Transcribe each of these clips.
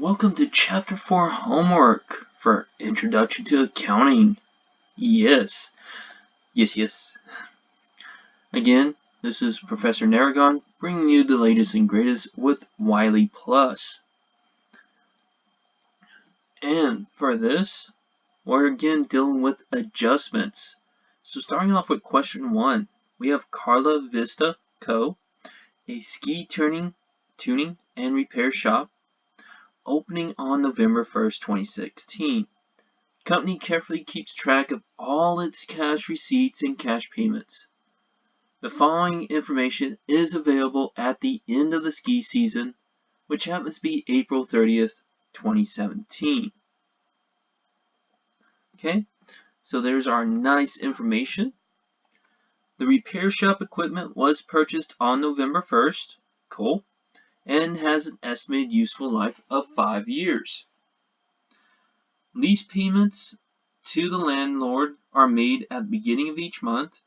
welcome to Chapter 4 homework for Introduction to Accounting. Yes. Again, this is Professor Naragon bringing you the latest and greatest with WileyPlus. And for this, we're again dealing with adjustments. So starting off with question 1, we have Carla Vista Co., a ski tuning and repair shop, opening on November 1st, 2016. The company carefully keeps track of all its cash receipts and cash payments. The following information is available at the end of the ski season, which happens to be April 30th, 2017. Okay, so there's our nice information. The repair shop equipment was purchased on November 1st. Cool. And has an estimated useful life of 5 years. Lease payments to the landlord are made at the beginning of each month.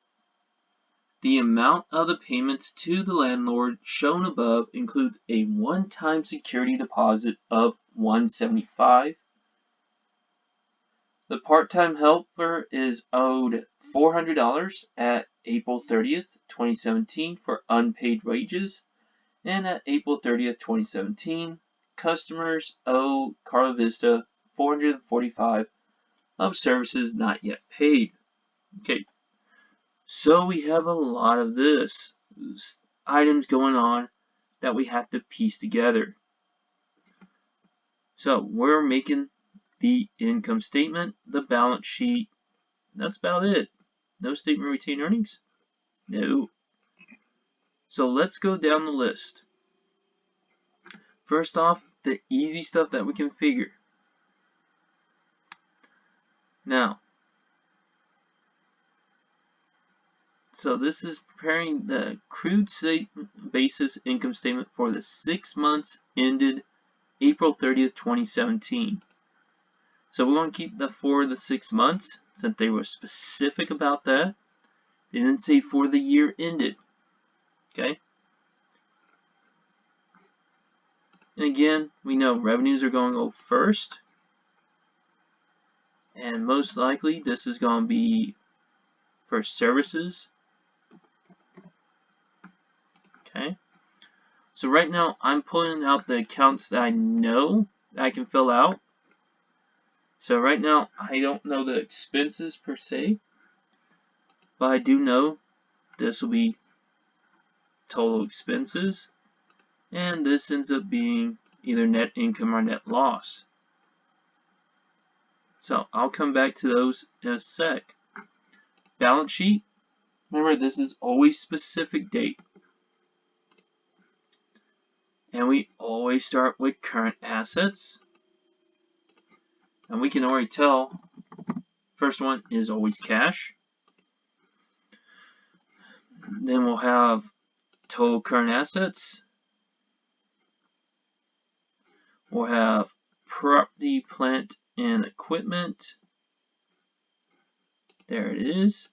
The amount of the payments to the landlord shown above includes a one-time security deposit of $175. The part-time helper is owed $400 at April 30th, 2017 for unpaid wages. And at April 30th, 2017, customers owe Carla Vista $445 of services not yet paid. Okay, so we have a lot of this items going on that we have to piece together. So we're making the income statement, the balance sheet. That's about it. No statement of retained earnings? No. So let's go down the list. First off, the easy stuff that we can figure. Now, so this is preparing the accrued basis income statement for the 6 months ended April 30th, 2017. So we want to keep the for the 6 months since they were specific about that. They didn't say for the year ended. Okay. And again, we know revenues are going to go first. And most likely, this is going to be for services. Okay. So right now, I'm pulling out the accounts that I know that I can fill out. So right now, I don't know the expenses per se. But I do know this will be total expenses. And this ends up being either net income or net loss. So I'll come back to those in a sec. Balance sheet. Remember, this is always specific date. And we always start with current assets. And we can already tell, first one is always cash. Then we'll have total current assets. We'll have property, plant, and equipment. There it is.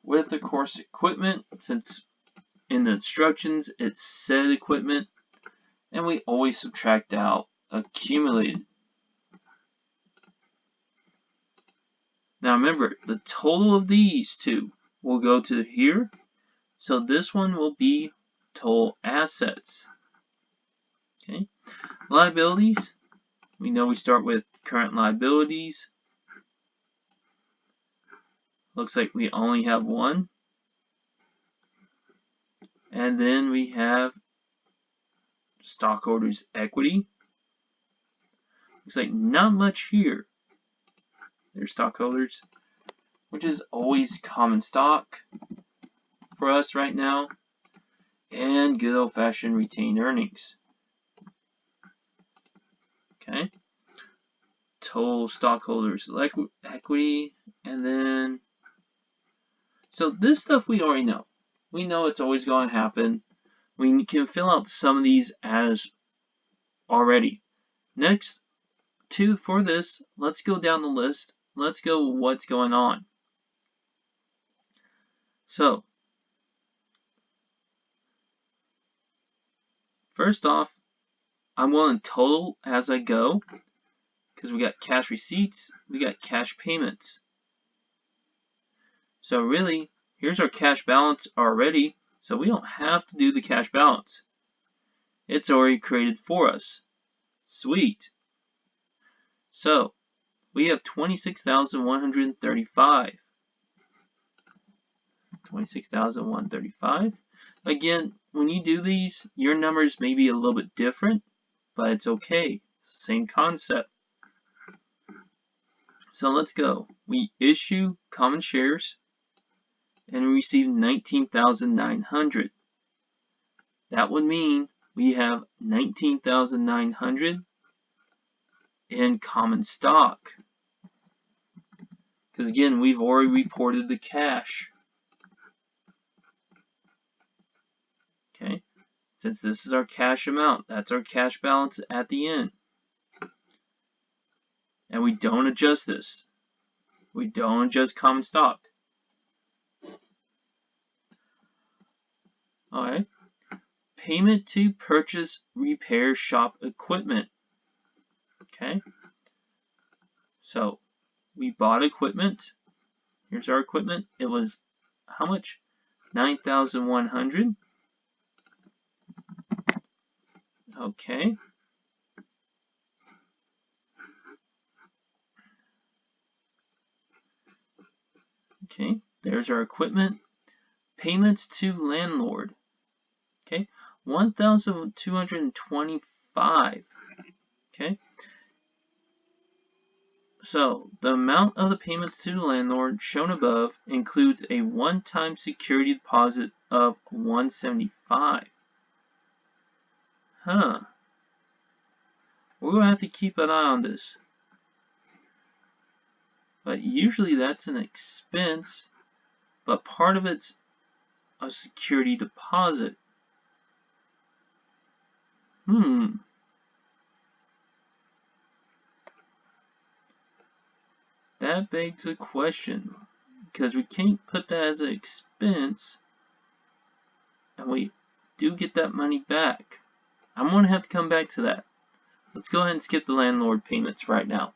With, of course, equipment, since in the instructions it said equipment, and we always subtract out accumulated. Now remember, the total of these two will go to here, so this one will be total assets. Okay, liabilities, we know we start with current liabilities. Looks like we only have one. And then we have stockholders' equity. Looks like not much here. There's stockholders, which is always common stock for us right now. And good old-fashioned retained earnings. Okay. Total stockholders' equity. And then, so this stuff we already know. We know it's always going to happen. We can fill out some of these as already. Next, for this, let's go down the list. Let's go what's going on. So, first off, I'm willing to total as I go because we got cash receipts, we got cash payments. So really, here's our cash balance already, so we don't have to do the cash balance. It's already created for us. Sweet. So we have 26,135. 26,135. Again, when you do these, your numbers may be a little bit different, but it's okay. Same concept. So let's go. We issue common shares and we receive 19,900. That would mean we have 19,900 in common stock. Because again, we've already reported the cash. Okay, since this is our cash amount, that's our cash balance at the end. And we don't adjust this. We don't adjust common stock. Alright. Payment to purchase repair shop equipment. Okay. So we bought equipment. Here's our equipment. It was how much? 9,100. Okay. Okay, there's our equipment. Payments to landlord. Okay, 1,225. Okay. So the amount of the payments to the landlord shown above includes a one-time security deposit of 175. Huh. We're going to have to keep an eye on this. But usually that's an expense, but part of it's a security deposit. That begs a question, because we can't put that as an expense, and we do get that money back. I'm going to have to come back to that. Let's go ahead and skip the landlord payments right now.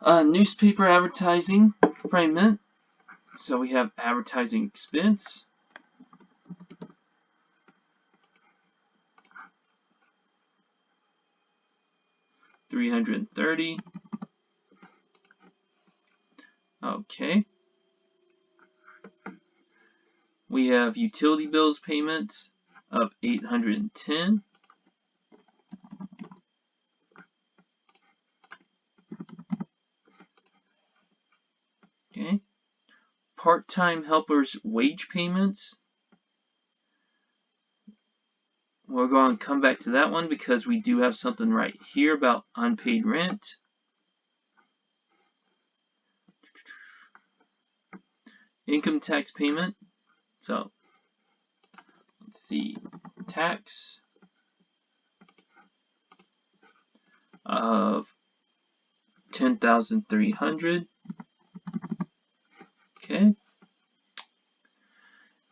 Newspaper advertising payment. So we have advertising expense. $330. Okay. We have utility bills payments of $810. Okay. Part-time helpers wage payments. We're going to come back to that one because we do have something right here about unpaid rent. Income tax payment. So let's see, tax of 10,300. Okay.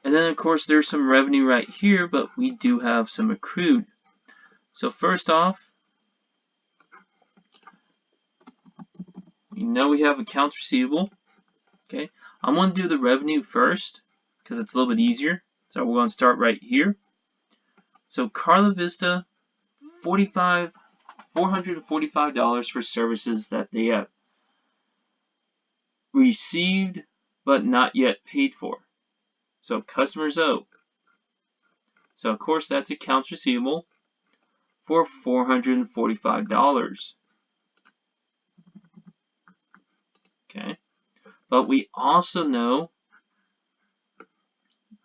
And then of course there's some revenue right here, but we do have some accrued. So first off, you know we have accounts receivable. Okay. I'm going to do the revenue first because it's a little bit easier. So we're going to start right here. So Carla Vista, $445 for services that they have received but not yet paid for. So customers owe. So of course that's accounts receivable for $445. Okay. But we also know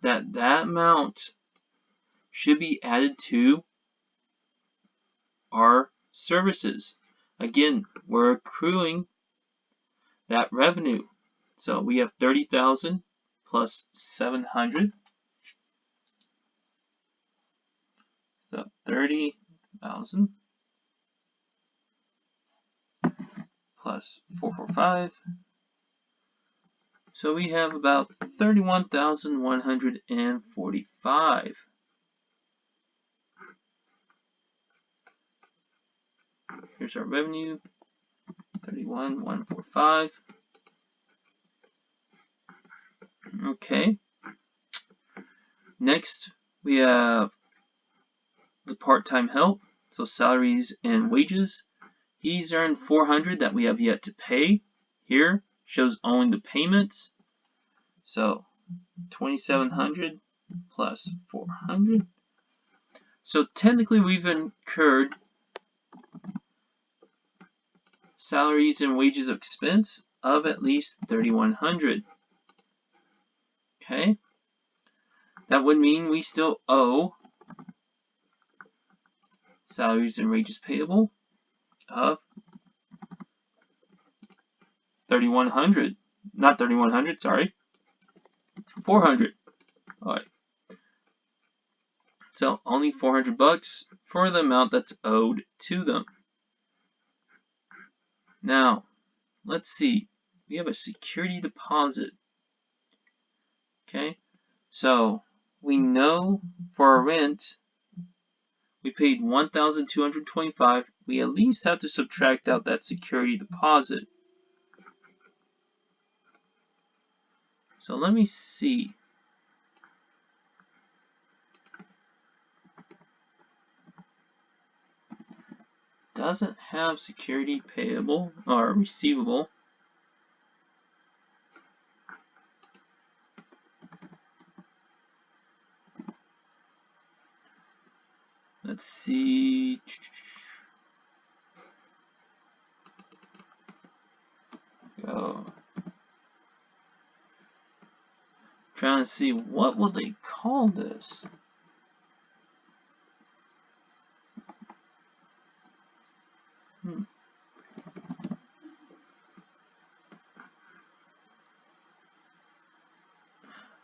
that that amount should be added to our services. Again, we're accruing that revenue. So we have 30,000 plus 700. So 30,000 plus 445. So we have about 31,145. Here's our revenue, 31,145. Okay. Next, we have the part-time help, so salaries and wages. He's earned 400 that we have yet to pay. Here shows only the payments. So 2,700 plus 400. So technically we've incurred salaries and wages expense of at least 3,100. Okay. That would mean we still owe salaries and wages payable of 3,100. Not 3,100, sorry. 400. Alright. So only 400 bucks for the amount that's owed to them. Now, let's see. We have a security deposit. Okay. So we know for our rent we paid $1,225. We at least have to subtract out that security deposit. So let me see. Doesn't have security payable or receivable. Let's see. Go. Trying to see what will they call this.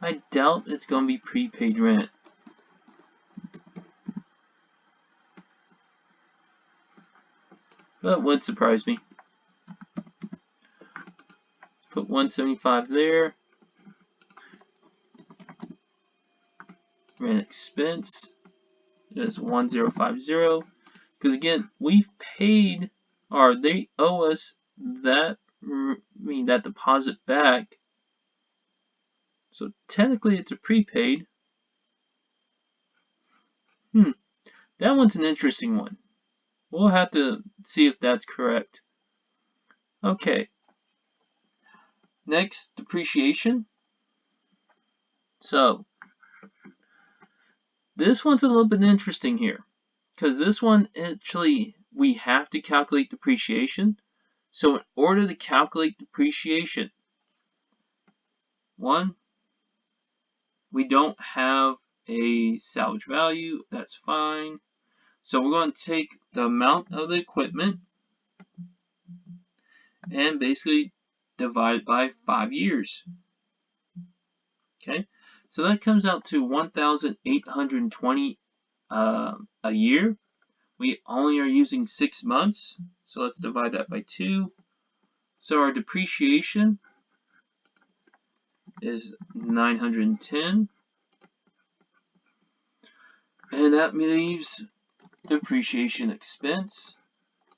I doubt it's going to be prepaid rent. But it would surprise me. Put 175 there. Rent expense is 1050. Because again, we've paid, or they owe us that, that deposit back. So technically it's a prepaid. That one's an interesting one. We'll have to see if that's correct. Okay. Next, depreciation. So, this one's a little bit interesting here. Because this one, actually, we have to calculate depreciation. So in order to calculate depreciation, one, we don't have a salvage value. That's fine. So we're going to take the amount of the equipment and basically divide by 5 years. Okay, so that comes out to 1,820 a year. We only are using 6 months, so let's divide that by 2. So our depreciation is 910, and that leaves depreciation expense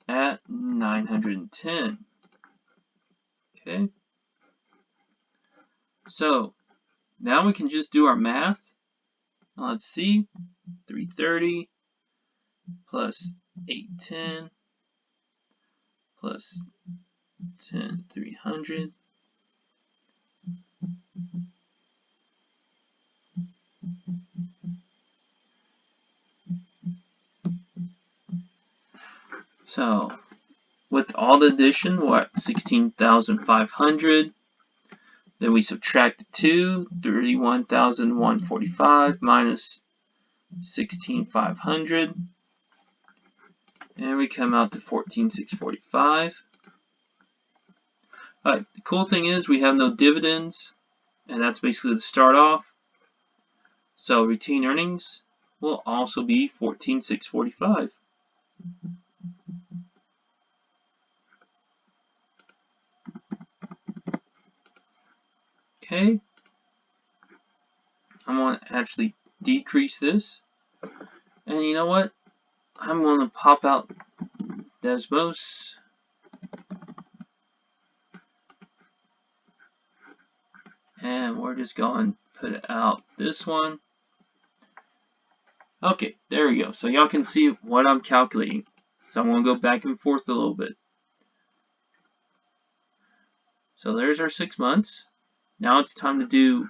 at 910. Okay, so now we can just do our math. Now let's see, 330 plus 810 plus 10,300 . So with all the addition, we're at 16,500. Then we subtract 2, 31,145 minus 16,500. And we come out to 14,645. Alright, the cool thing is we have no dividends, and that's basically the start off. So retained earnings will also be 14,645. Okay, I'm going to actually decrease this, and you know what, I'm going to pop out Desmos. And we're just going to put out this one. Okay, there we go. So y'all can see what I'm calculating. So I'm going to go back and forth a little bit. So there's our 6 months. Now it's time to do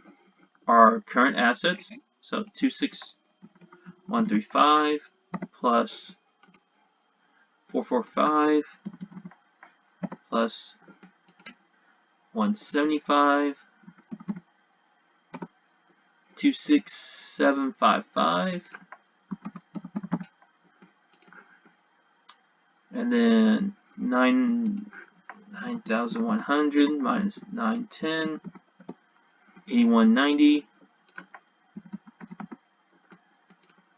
our current assets. So 26135 plus 445 plus 175 26755 and then 9,100 minus 910 8190.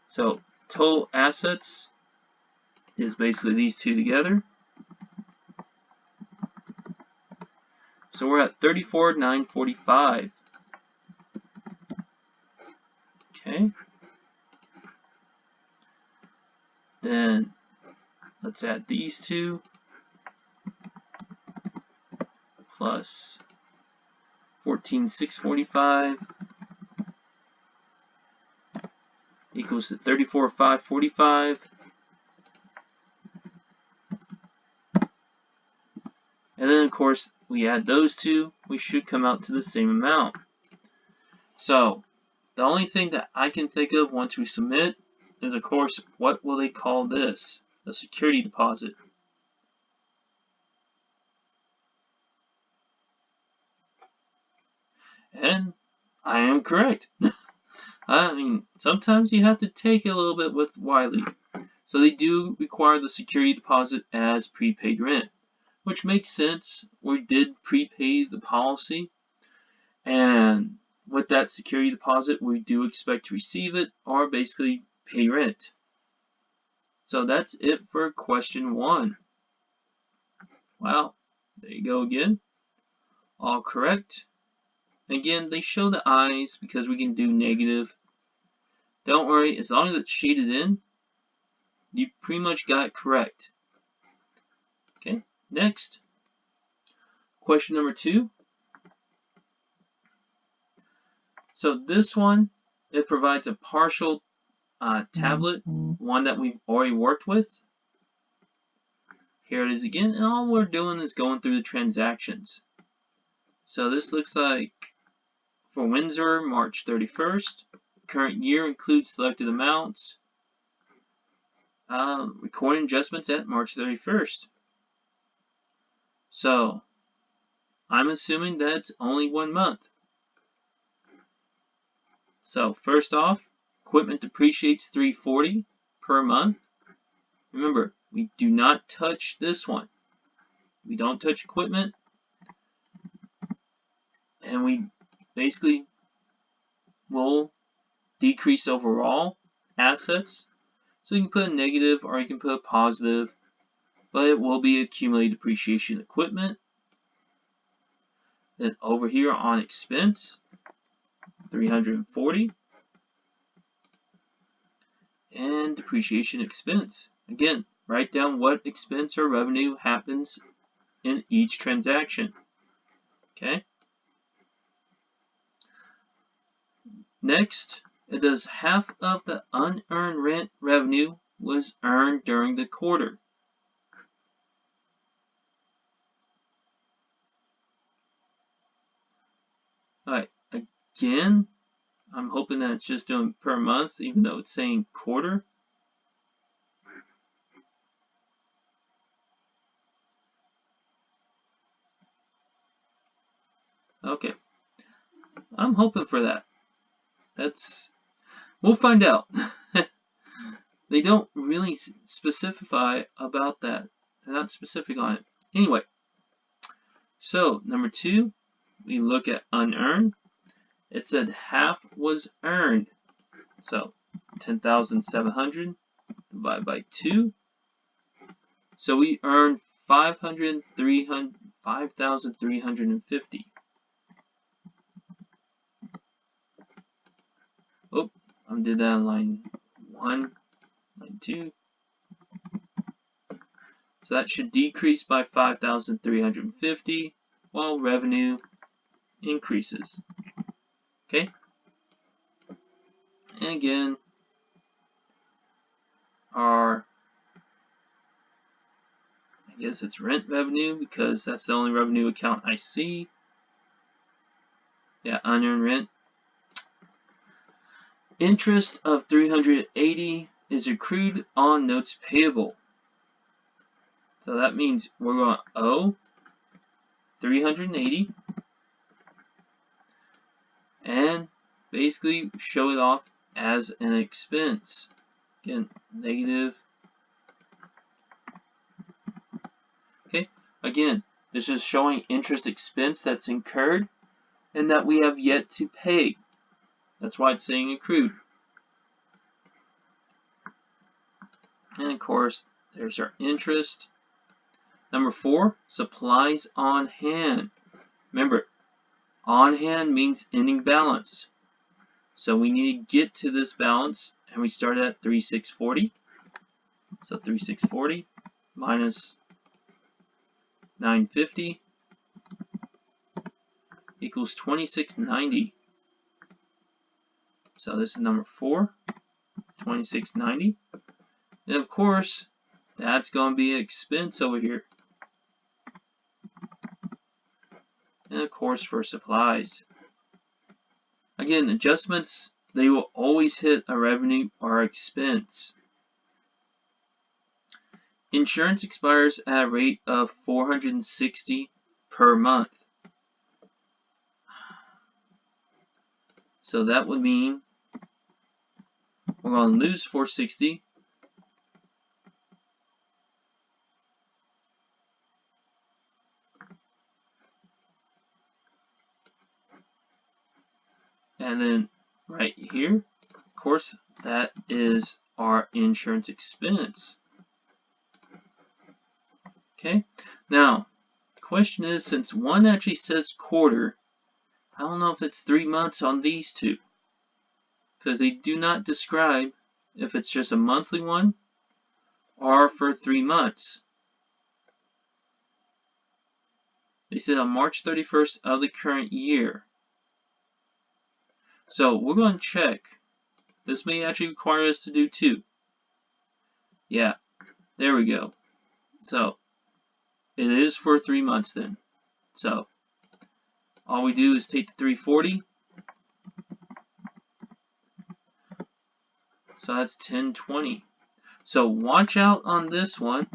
So total assets is basically these two together. So we're at 34,945. Okay. Then let's add these two plus 14,645 equals to 34,545. And then of course we add those two, we should come out to the same amount. So the only thing that I can think of once we submit is, of course, what will they call this? A security deposit. And I am correct. I mean, sometimes you have to take a little bit with Wiley. So they do require the security deposit as prepaid rent, which makes sense. We did prepay the policy, and with that security deposit, we do expect to receive it or basically pay rent. So that's it for question 1. Wow, there you go again. All correct. Again, they show the eyes because we can do negative. Don't worry, as long as it's shaded in, you pretty much got it correct. Okay, next. Question number 2. So this one, it provides a partial tablet, one that we've already worked with. Here it is again, and all we're doing is going through the transactions. So this looks like for Windsor, March 31st. Current year includes selected amounts. Recording adjustments at March 31st. So I'm assuming that's only 1 month. So first off, equipment depreciates $340 per month. Remember, we do not touch this one. We don't touch equipment, and we basically will decrease overall assets. So you can put a negative or you can put a positive, but it will be accumulated depreciation equipment. Then over here on expense, 340, and depreciation expense. Again, write down what expense or revenue happens in each transaction. Okay. Next, it does half of the unearned rent revenue was earned during the quarter. Alright, again, I'm hoping that it's just doing per month, even though it's saying quarter. Okay, I'm hoping for that. We'll find out. They don't really specify about that. They're not specific on it. Anyway, so number 2, we look at unearned. It said half was earned. So 10,700 divided by 2. So we earned 5,350. Oh, I did that on line 1, line 2. So that should decrease by 5,350 while revenue increases. Okay? And again, I guess it's rent revenue because that's the only revenue account I see. Yeah, unearned rent. Interest of 380 is accrued on notes payable. So that means we're going to owe 380 and basically show it off as an expense. Again, negative. Okay, again, this is showing interest expense that's incurred and that we have yet to pay. That's why it's saying accrued. And of course, there's our interest. Number 4, supplies on hand. Remember, on hand means ending balance. So we need to get to this balance, and we start at 3,640. So 3,640 minus 950 equals 2,690. So this is number 4, 2,690. And of course, that's going to be an expense over here. And of course, for supplies. Again, adjustments, they will always hit a revenue or expense. Insurance expires at a rate of $460 per month. So that would mean we're going to lose $460. And then right here, of course, that is our insurance expense. Okay, now, the question is, since one actually says quarter, I don't know if it's 3 months on these two, because they do not describe if it's just a monthly one or for 3 months. They said on March 31st of the current year. So we're going to check. This may actually require us to do 2. Yeah, there we go. So it is for 3 months then. So all we do is take the 340. So that's 1020. So watch out on this one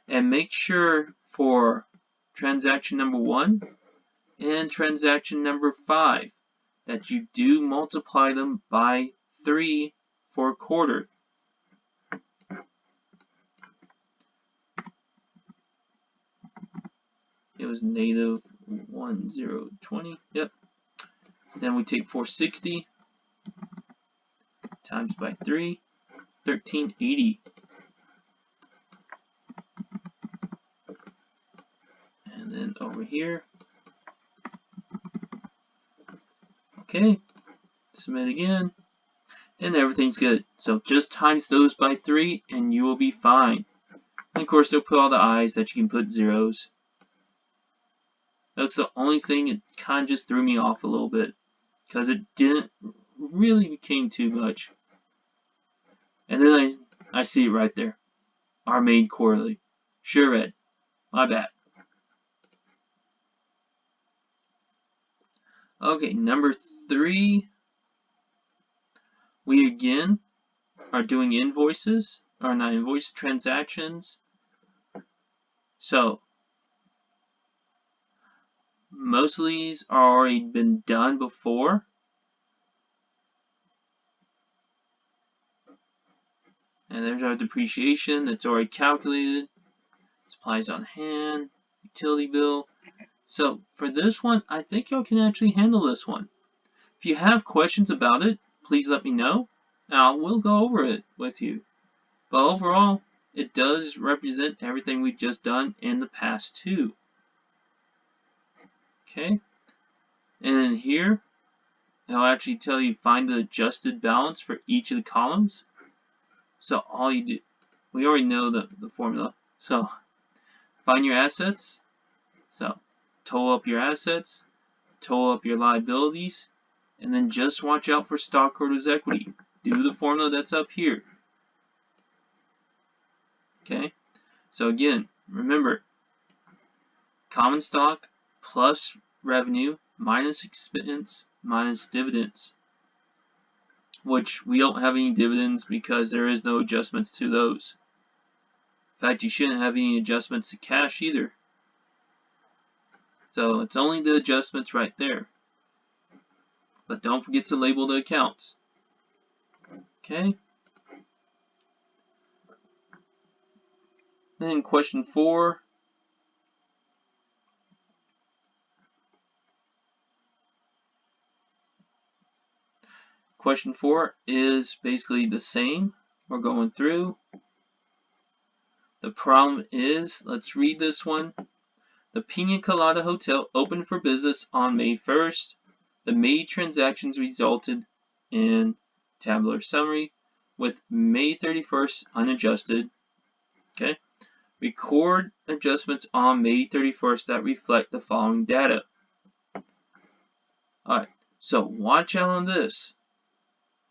and make sure for transaction number 1 and transaction number 5 that you do multiply them by 3 for a quarter. It was negative 1020. Yep. Then we take 460 times by 3, 1380. And then over here. Okay. Submit again. And everything's good. So just times those by 3 and you will be fine. And of course they'll put all the I's that you can put zeros. That's the only thing that kind of just threw me off a little bit. Because it didn't really became too much. And then I see it right there. Our main quarterly. Sure read. My bad. Okay, number 3. We again are doing invoices. Or not invoice, transactions. So most of these are already been done before. And there's our depreciation that's already calculated. Supplies on hand, utility bill. So for this one, I think y'all can actually handle this one. If you have questions about it, please let me know. Now we'll go over it with you. But overall, it does represent everything we've just done in the past too. Okay, and then here, it'll actually tell you find the adjusted balance for each of the columns. So all you we already know the formula. So find your assets. So total up your assets, total up your liabilities, and then just watch out for stockholders' equity. Do the formula that's up here. Okay? So again, remember, common stock plus revenue minus expense minus dividends, which we don't have any dividends because there is no adjustments to those. In fact, you shouldn't have any adjustments to cash either. So it's only the adjustments right there. But don't forget to label the accounts. Okay? Then question 4. Question 4 is basically the same. We're going through. The problem is, let's read this one. The Pina Colada Hotel opened for business on May 1st. The May transactions resulted in tabular summary with May 31st unadjusted. Okay. Record adjustments on May 31st that reflect the following data. Alright, so watch out on this.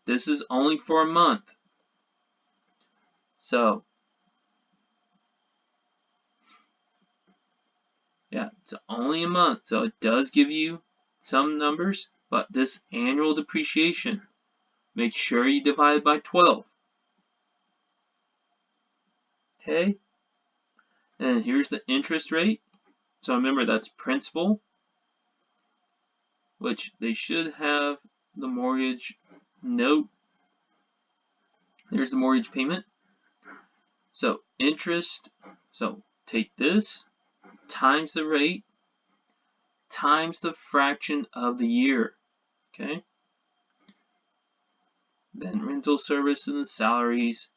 This is only for a month. So, yeah, it's only a month. So it does give you some numbers, but this annual depreciation, make sure you divide by 12. Okay? And here's the interest rate. So remember, that's principal, which they should have the mortgage note. There's the mortgage payment. So interest, so take this times the rate times the fraction of the year. Okay? Then rental service and the salaries.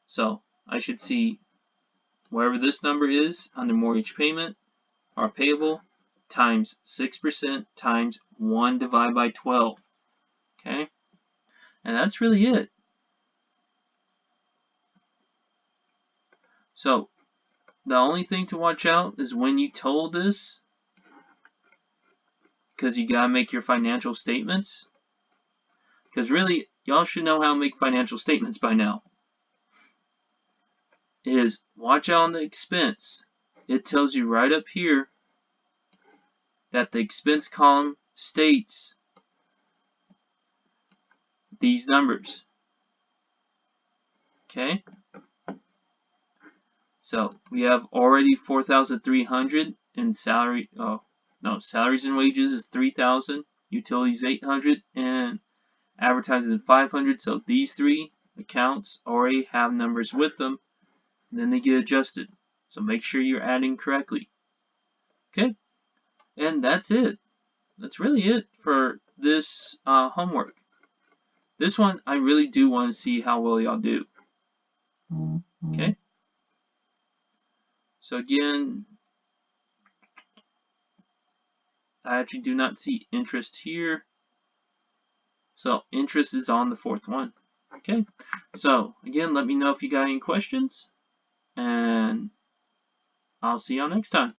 So I should see whatever this number is on the mortgage payment or payable times 6% times 1 divided by 12. Okay? And that's really it. So the only thing to watch out is when you total this, because you gotta make your financial statements. Because really, y'all should know how to make financial statements by now. Is watch out on the expense. It tells you right up here that the expense column states these numbers. Okay? So we have already 4,300 in salary. Oh no, salaries and wages is 3,000, utilities 800, and advertising 500. So these three accounts already have numbers with them, and then they get adjusted. So make sure you're adding correctly. Okay, and that's it. That's really it for this homework. This one I really do want to see how well y'all do. Okay. So again, I actually do not see interest here. So interest is on the 4th one. Okay. So again, let me know if you got any questions, and I'll see y'all next time.